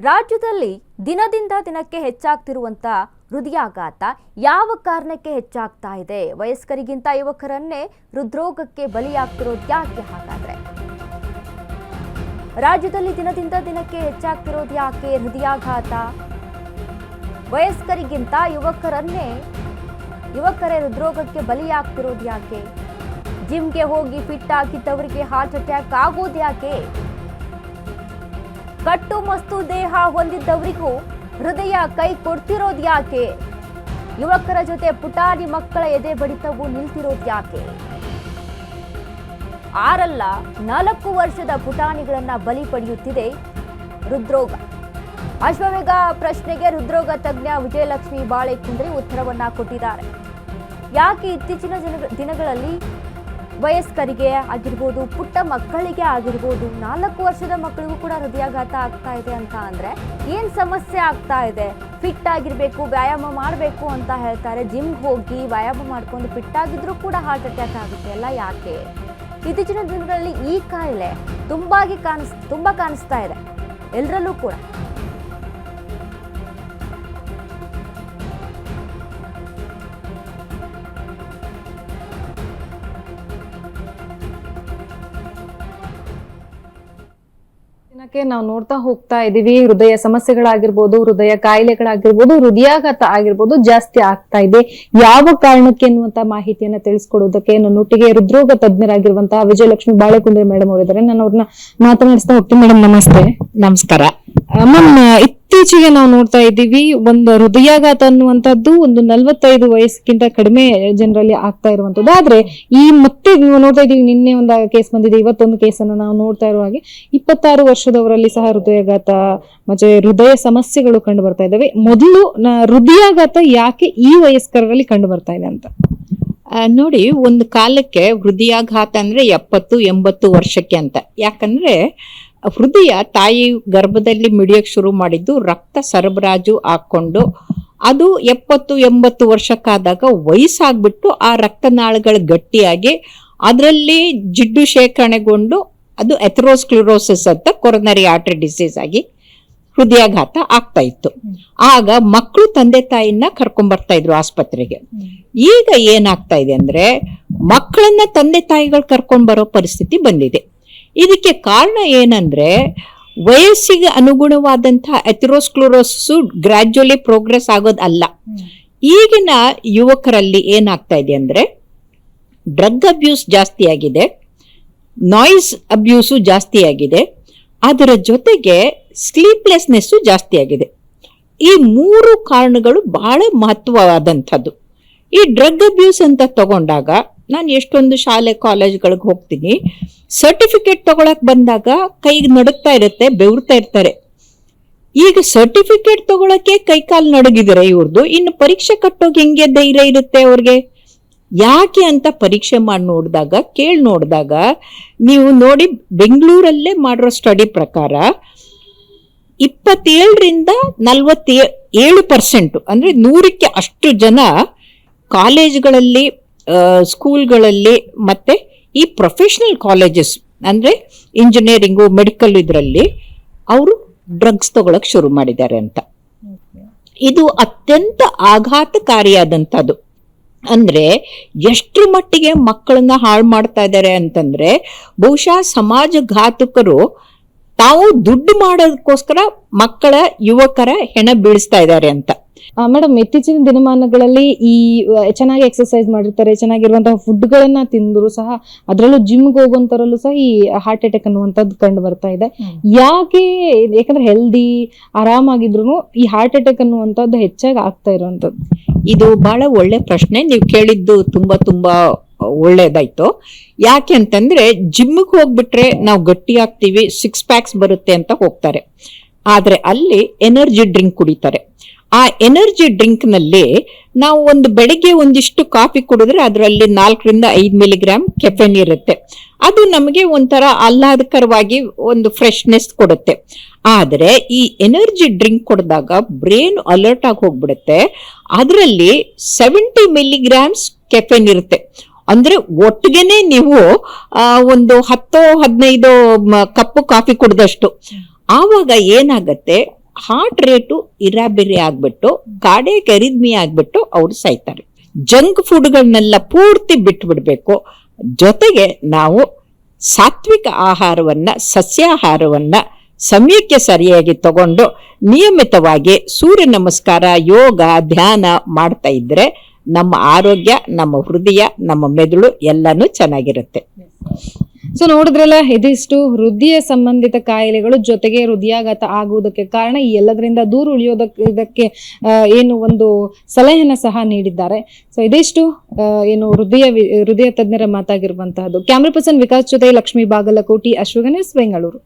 ರಾಜ್ಯದಲ್ಲಿ ದಿನದಿಂದ ದಿನಕ್ಕೆ ಹೆಚ್ಚಾಗ್ತಿರುವಂತ ಹೃದಯಾಘಾತ ಯಾವ ಕಾರಣಕ್ಕೆ ಹೆಚ್ಚಾಗ್ತಾ ಇದೆ? ವಯಸ್ಕರಿಗಿಂತ ಯುವಕರನ್ನೇ ಹೃದ್ರೋಗಕ್ಕೆ ಬಲಿಯಾಗ್ತಿರೋದು ಯಾಕೆ? ಹಾಗಾದ್ರೆ ರಾಜ್ಯದಲ್ಲಿ ದಿನದಿಂದ ದಿನಕ್ಕೆ ಹೆಚ್ಚಾಗ್ತಿರೋದು ಯಾಕೆ ಹೃದಯಾಘಾತ? ವಯಸ್ಕರಿಗಿಂತ ಯುವಕರೇ ಹೃದ್ರೋಗಕ್ಕೆ ಬಲಿಯಾಗ್ತಿರೋದು ಯಾಕೆ? ಜಿಮ್ಗೆ ಹೋಗಿ ಫಿಟ್ ಆಗಿದ್ದವರಿಗೆ ಹಾರ್ಟ್ ಅಟ್ಯಾಕ್ ಆಗೋದು ಯಾಕೆ? ಕಟ್ಟು ಮಸ್ತು ದೇಹ ಹೊಂದಿದ್ದವರಿಗೂ ಹೃದಯ ಕೈ ಕೊಡ್ತಿರೋದು ಯಾಕೆ? ಯುವಕರ ಜೊತೆ ಪುಟಾಣಿ ಮಕ್ಕಳ ಎದೆ ಬಡಿತವು ನಿಲ್ತಿರೋದು ಯಾಕೆ? 4 ವರ್ಷದ ಪುಟಾಣಿಗಳನ್ನ ಬಲಿ ಪಡೆಯುತ್ತಿದೆ ಹೃದ್ರೋಗ. ಅಶ್ವವೇಗ ಪ್ರಶ್ನೆಗೆ ಹೃದ್ರೋಗ ತಜ್ಞ ವಿಜಯಲಕ್ಷ್ಮಿ ಬಾಳೆಕುಂದ್ರಿ ಉತ್ತರವನ್ನ ಕೊಟ್ಟಿದ್ದಾರೆ. ಯಾಕೆ ಇತ್ತೀಚಿನ ದಿನಗಳಲ್ಲಿ ವಯಸ್ಕರಿಗೆ ಆಗಿರ್ಬೋದು, ಪುಟ್ಟ ಮಕ್ಕಳಿಗೆ ಆಗಿರ್ಬೋದು, 4 ವರ್ಷದ ಮಕ್ಕಳಿಗೂ ಕೂಡ ಹೃದಯಾಘಾತ ಆಗ್ತಾ ಇದೆ ಅಂತ ಅಂದ್ರೆ ಏನ್ ಸಮಸ್ಯೆ ಆಗ್ತಾ ಇದೆ? ಫಿಟ್ ಆಗಿರ್ಬೇಕು, ವ್ಯಾಯಾಮ ಮಾಡಬೇಕು ಅಂತ ಹೇಳ್ತಾರೆ. ಜಿಮ್ಗೆ ಹೋಗಿ ವ್ಯಾಯಾಮ ಮಾಡ್ಕೊಂಡು ಫಿಟ್ ಆಗಿದ್ರು ಕೂಡ ಹಾರ್ಟ್ ಅಟ್ಯಾಕ್ ಆಗುತ್ತೆ. ಎಲ್ಲ ಯಾಕೆ? ಇತ್ತೀಚಿನ ದಿನಗಳಲ್ಲಿ ಈ ಕಾಯಿಲೆ ತುಂಬಾ ಕಾಣಿಸ್ತಾ ಇದೆ ಎಲ್ಲರಲ್ಲೂ ಕೂಡ. ನಾವು ನೋಡ್ತಾ ಹೋಗ್ತಾ ಇದೀವಿ, ಹೃದಯ ಸಮಸ್ಯೆಗಳಾಗಿರ್ಬೋದು, ಹೃದಯ ಕಾಯಿಲೆಗಳಾಗಿರ್ಬೋದು, ಹೃದಯಾಘಾತ ಆಗಿರ್ಬೋದು ಜಾಸ್ತಿ ಆಗ್ತಾ ಇದೆ. ಯಾವ ಕಾರಣಕ್ಕೆ ಎನ್ನುವಂತ ಮಾಹಿತಿಯನ್ನ ತಿಳಿಸ್ಕೊಡೋದಕ್ಕೆ ನನ್ನೊಟ್ಟಿಗೆ ಹೃದ್ರೋಗ ತಜ್ಞರಾಗಿರುವಂತಹ ವಿಜಯಲಕ್ಷ್ಮಿ ಬಾಳೆಕುಂದ್ರಿ ಮೇಡಮ್ ಅವರಿದ್ದಾರೆ. ನಾನು ಅವ್ರನ್ನ ಮಾತನಾಡಿಸ್ತಾ ಹೋಗ್ತೀನಿ. ಮೇಡಮ್ ನಮಸ್ತೆ. ನಮಸ್ಕಾರ ಮ್ಯಾಮ್, ಇತ್ತೀಚೆಗೆ ನಾವು ನೋಡ್ತಾ ಇದ್ದೀವಿ, ಒಂದು ಹೃದಯಾಘಾತ ಅನ್ನುವಂಥದ್ದು ಒಂದು 45 ವಯಸ್ಸಿಗಿಂತ ಕಡಿಮೆ ಜನರಲ್ಲಿ ಆಗ್ತಾ ಇರುವಂತದ್ದು. ಆದ್ರೆ ಮತ್ತೆ ನೀವು ನೋಡ್ತಾ ಇದೀವಿ, ನಿನ್ನೆ ಒಂದು ಕೇಸ್ ಬಂದಿದೆ, ಇವತ್ತೊಂದು ಕೇಸನ್ನು ನಾವು ನೋಡ್ತಾ ಇರುವ ಹಾಗೆ 26 ವರ್ಷದವರಲ್ಲಿ ಸಹ ಹೃದಯಾಘಾತ ಮತ್ತೆ ಹೃದಯ ಸಮಸ್ಯೆಗಳು ಕಂಡು ಬರ್ತಾ ಇದ್ದಾವೆ. ಮೊದಲು ಹೃದಯಾಘಾತ ಯಾಕೆ ಈ ವಯಸ್ಕರಲ್ಲಿ ಕಂಡು ಬರ್ತಾ ಇದೆ ಅಂತ ನೋಡಿ, ಒಂದು ಕಾಲಕ್ಕೆ ಹೃದಯಾಘಾತ ಅಂದ್ರೆ 70-80 ವರ್ಷಕ್ಕೆ ಅಂತ. ಯಾಕಂದ್ರೆ ಹೃದಯ ತಾಯಿ ಗರ್ಭದಲ್ಲಿ ಮಿಡಿಯಕ್ಕೆ ಶುರು ಮಾಡಿದ್ದು ರಕ್ತ ಸರಬರಾಜು ಹಾಕೊಂಡು ಅದು 70-80 ವರ್ಷಕ್ಕಾದಾಗ ವಯಸ್ಸಾಗ್ಬಿಟ್ಟು ಆ ರಕ್ತನಾಳಗಳು ಗಟ್ಟಿಯಾಗಿ ಅದರಲ್ಲಿ ಜಿಡ್ಡು ಶೇಖರಣೆಗೊಂಡು ಅದು ಅಥೆರೋಸ್ಕ್ಲೆರೋಸಿಸ್ ಅಂತ ಕೊರೊನರಿ ಆರ್ಟರಿ ಡಿಸೀಸ್ ಆಗಿ ಹೃದಯಾಘಾತ ಆಗ್ತಾ ಇತ್ತು. ಆಗ ಮಕ್ಕಳು ತಂದೆ ತಾಯಿನ ಕರ್ಕೊಂಡ್ ಬರ್ತಾ ಇದ್ರು ಆಸ್ಪತ್ರೆಗೆ. ಈಗ ಏನಾಗ್ತಾ ಇದೆ ಅಂದ್ರೆ ಮಕ್ಕಳನ್ನ ತಂದೆ ತಾಯಿಗಳು ಕರ್ಕೊಂಡ್ ಬರೋ ಪರಿಸ್ಥಿತಿ ಬಂದಿದೆ. ಇದಕ್ಕೆ ಕಾರಣ ಏನಂದ್ರೆ ವಯಸ್ಸಿಗೆ ಅನುಗುಣವಾದಂತಹ ಅಥೆರೋಸ್ಕ್ಲೆರೋಸಿಸ್ ಗ್ರಾಜುಯಲಿ ಪ್ರೋಗ್ರೆಸ್ ಆಗೋದಲ್ಲ. ಈಗಿನ ಯುವಕರಲ್ಲಿ ಏನಾಗ್ತಾ ಇದೆ ಅಂದ್ರೆ ಡ್ರಗ್ ಅಬ್ಯೂಸ್ ಜಾಸ್ತಿ ಆಗಿದೆ, ನಾಯ್ಸ್ ಅಬ್ಯೂಸು ಜಾಸ್ತಿ ಆಗಿದೆ, ಅದರ ಜೊತೆಗೆ ಸ್ಲೀಪ್ಲೆಸ್ನೆಸ್ ಜಾಸ್ತಿ ಆಗಿದೆ. ಈ 3 ಕಾರಣಗಳು ಬಹಳ ಮಹತ್ವವಾದಂಥದ್ದು. ಈ ಡ್ರಗ್ ಅಬ್ಯೂಸ್ ಅಂತ ತಗೊಂಡಾಗ ನಾನು ಎಷ್ಟೊಂದು ಶಾಲೆ ಕಾಲೇಜ್ಗಳಿಗೆ ಹೋಗ್ತೀನಿ, ಸರ್ಟಿಫಿಕೇಟ್ ತಗೊಳಕ್ ಬಂದಾಗ ಕೈಗೆ ನಡುಗ್ತಾ ಇರುತ್ತೆ, ಬೆವರ್ತಾ ಇರ್ತಾರೆ. ಈಗ ಸರ್ಟಿಫಿಕೇಟ್ ತಗೊಳಕ್ಕೆ ಕೈಕಾಲು ನಡುಗಿದ್ರೆ ಇವ್ರದ್ದು, ಇನ್ನು ಪರೀಕ್ಷೆ ಕಟ್ಟೋಗಿ ಹೆಂಗೆ ಧೈರ್ಯ ಇರುತ್ತೆ ಅವ್ರಿಗೆ? ಯಾಕೆ ಅಂತ ಪರೀಕ್ಷೆ ಮಾಡಿ ಕೇಳಿ ನೋಡಿದಾಗ ನೀವು ನೋಡಿ, ಬೆಂಗಳೂರಲ್ಲೇ ಮಾಡಿರೋ ಸ್ಟಡಿ ಪ್ರಕಾರ 27-47% ಅಂದ್ರೆ 100ಕ್ಕೆ ಅಷ್ಟು ಜನ ಕಾಲೇಜ್ಗಳಲ್ಲಿ, ಸ್ಕೂಲ್ಗಳಲ್ಲಿ ಮತ್ತೆ ಈ ಪ್ರೊಫೆಷನಲ್ ಕಾಲೇಜಸ್ ಅಂದ್ರೆ ಇಂಜಿನಿಯರಿಂಗು, ಮೆಡಿಕಲ್ ಇದರಲ್ಲಿ ಅವರು ಡ್ರಗ್ಸ್ ತಗೊಳಕ್ ಶುರು ಮಾಡಿದ್ದಾರೆ ಅಂತ. ಇದು ಅತ್ಯಂತ ಆಘಾತಕಾರಿಯಾದಂಥದ್ದು. ಅಂದ್ರೆ ಎಷ್ಟರ ಮಟ್ಟಿಗೆ ಮಕ್ಕಳನ್ನ ಹಾಳು ಮಾಡ್ತಾ ಇದ್ದಾರೆ ಅಂತಂದ್ರೆ ಬಹುಶಃ ಸಮಾಜ ಘಾತಕರು ತಾವು ದುಡ್ಡು ಮಾಡೋದಕ್ಕೋಸ್ಕರ ಮಕ್ಕಳ, ಯುವಕರ ಹೆಣ ಬೀಳಿಸ್ತಾ ಇದ್ದಾರೆ ಅಂತ. ಮೇಡಮ್, ಇತ್ತೀಚಿನ ದಿನಮಾನಗಳಲ್ಲಿ ಈ ಚೆನ್ನಾಗಿ ಎಕ್ಸರ್ಸೈಸ್ ಮಾಡಿರ್ತಾರೆ, ಚೆನ್ನಾಗಿರುವಂತಹ ಫುಡ್ ಗಳನ್ನ ತಿಂದ್ರು ಸಹ, ಅದರಲ್ಲೂ ಜಿಮ್ಗೆ ಹೋಗುವಂತರಲ್ಲೂ ಸಹ ಈ ಹಾರ್ಟ್ ಅಟ್ಯಾಕ್ ಅನ್ನುವಂಥದ್ದು ಕಂಡು ಬರ್ತಾ ಇದೆ. ಯಾಕೆ? ಯಾಕಂದ್ರೆ ಹೆಲ್ದಿ ಆರಾಮಾಗಿದ್ರು ಈ ಹಾರ್ಟ್ ಅಟ್ಯಾಕ್ ಅನ್ನುವಂಥದ್ದು ಹೆಚ್ಚಾಗಿ ಆಗ್ತಾ ಇರುವಂತದ್ದು. ಇದು ಬಹಳ ಒಳ್ಳೆ ಪ್ರಶ್ನೆ ನೀವು ಕೇಳಿದ್ದು, ತುಂಬಾ ಒಳ್ಳೇದಾಯ್ತು. ಯಾಕೆ ಅಂತಂದ್ರೆ ಜಿಮ್ಗೆ ಹೋಗ್ಬಿಟ್ರೆ ನಾವು ಗಟ್ಟಿ ಆಗ್ತೀವಿ, 6 ಪ್ಯಾಕ್ಸ್ ಬರುತ್ತೆ ಅಂತ ಹೋಗ್ತಾರೆ. ಆದ್ರೆ ಅಲ್ಲಿ ಎನರ್ಜಿ ಡ್ರಿಂಕ್ ಕುಡಿತಾರೆ. ಆ ಎನರ್ಜಿ ಡ್ರಿಂಕ್ ನಲ್ಲಿ ನಾವು ಬೆಳಿಗ್ಗೆ ಒಂದಿಷ್ಟು ಕಾಫಿ ಕುಡಿದ್ರೆ ಅದರಲ್ಲಿ 4-5 ಮಿಲಿಗ್ರಾಮ್ ಕೆಫೆನ್ ಇರುತ್ತೆ. ಅದು ನಮಗೆ ಒಂಥರ ಆಹ್ಲಾದಕರವಾಗಿ ಒಂದು ಫ್ರೆಶ್ನೆಸ್ ಕೊಡುತ್ತೆ. ಆದ್ರೆ ಈ ಎನರ್ಜಿ ಡ್ರಿಂಕ್ ಕುಡಿದಾಗ ಬ್ರೈನ್ ಅಲರ್ಟ್ ಆಗಿ ಹೋಗ್ಬಿಡುತ್ತೆ. ಅದರಲ್ಲಿ 70 ಮಿಲಿಗ್ರಾಮ್ಸ್ ಕೆಫೆನ್ ಇರುತ್ತೆ. ಅಂದ್ರೆ ಒಟ್ಟಿಗೆನೆ ನೀವು ಒಂದು 10-15 ಕಪ್ಪು ಕಾಫಿ ಕುಡಿದಷ್ಟು. ಆವಾಗ ಏನಾಗತ್ತೆ, ಹಾರ್ಟ್ ರೇಟು ಇರಾಬಿರಿ ಆಗ್ಬಿಟ್ಟು ಕಾರ್ಡಿಯಾಕ್ ಎರಿದ್ಮಿ ಆಗ್ಬಿಟ್ಟು ಅವ್ರು ಸಾಯ್ತಾರೆ. ಜಂಕ್ ಫುಡ್ಗಳನ್ನೆಲ್ಲ ಪೂರ್ತಿ ಬಿಟ್ಬಿಡ್ಬೇಕು. ಜೊತೆಗೆ ನಾವು ಸಾತ್ವಿಕ ಆಹಾರವನ್ನ, ಸಸ್ಯಾಹಾರವನ್ನ ಸಮಯಕ್ಕೆ ಸರಿಯಾಗಿ ತಗೊಂಡು ನಿಯಮಿತವಾಗಿ ಸೂರ್ಯ ನಮಸ್ಕಾರ, ಯೋಗ, ಧ್ಯಾನ ಮಾಡ್ತಾ ಇದ್ರೆ ನಮ್ಮ ಆರೋಗ್ಯ, ನಮ್ಮ ಹೃದಯ, ನಮ್ಮ ಮೆದುಳು ಎಲ್ಲಾನು ಚೆನ್ನಾಗಿರುತ್ತೆ. ಸೊ ನೋಡಿದ್ರಲ್ಲ, ಇದಿಷ್ಟು ಹೃದಯ ಸಂಬಂಧಿತ ಕಾಯಿಲೆಗಳು ಜೊತೆಗೆ ಹೃದಯಾಘಾತ ಆಗುವುದಕ್ಕೆ ಕಾರಣ, ಈ ಎಲ್ಲದರಿಂದ ದೂರ ಉಳಿಯೋದಕ್ಕೆ ಏನು ಒಂದು ಸಲಹೆನ ಸಹ ನೀಡಿದ್ದಾರೆ. ಸೊ ಇದಿಷ್ಟು ಏನು ಹೃದಯ ತಜ್ಞರ ಮಾತಾಗಿರುವಂತಹದ್ದು. ಕ್ಯಾಮ್ರಾ ಪರ್ಸನ್ ವಿಕಾಸ್ ಜೊತೆ ಲಕ್ಷ್ಮೀ ಬಾಗಲಕೋಟಿ, ಅಶ್ವಗ ನ್ಯೂಸ್, ಬೆಂಗಳೂರು.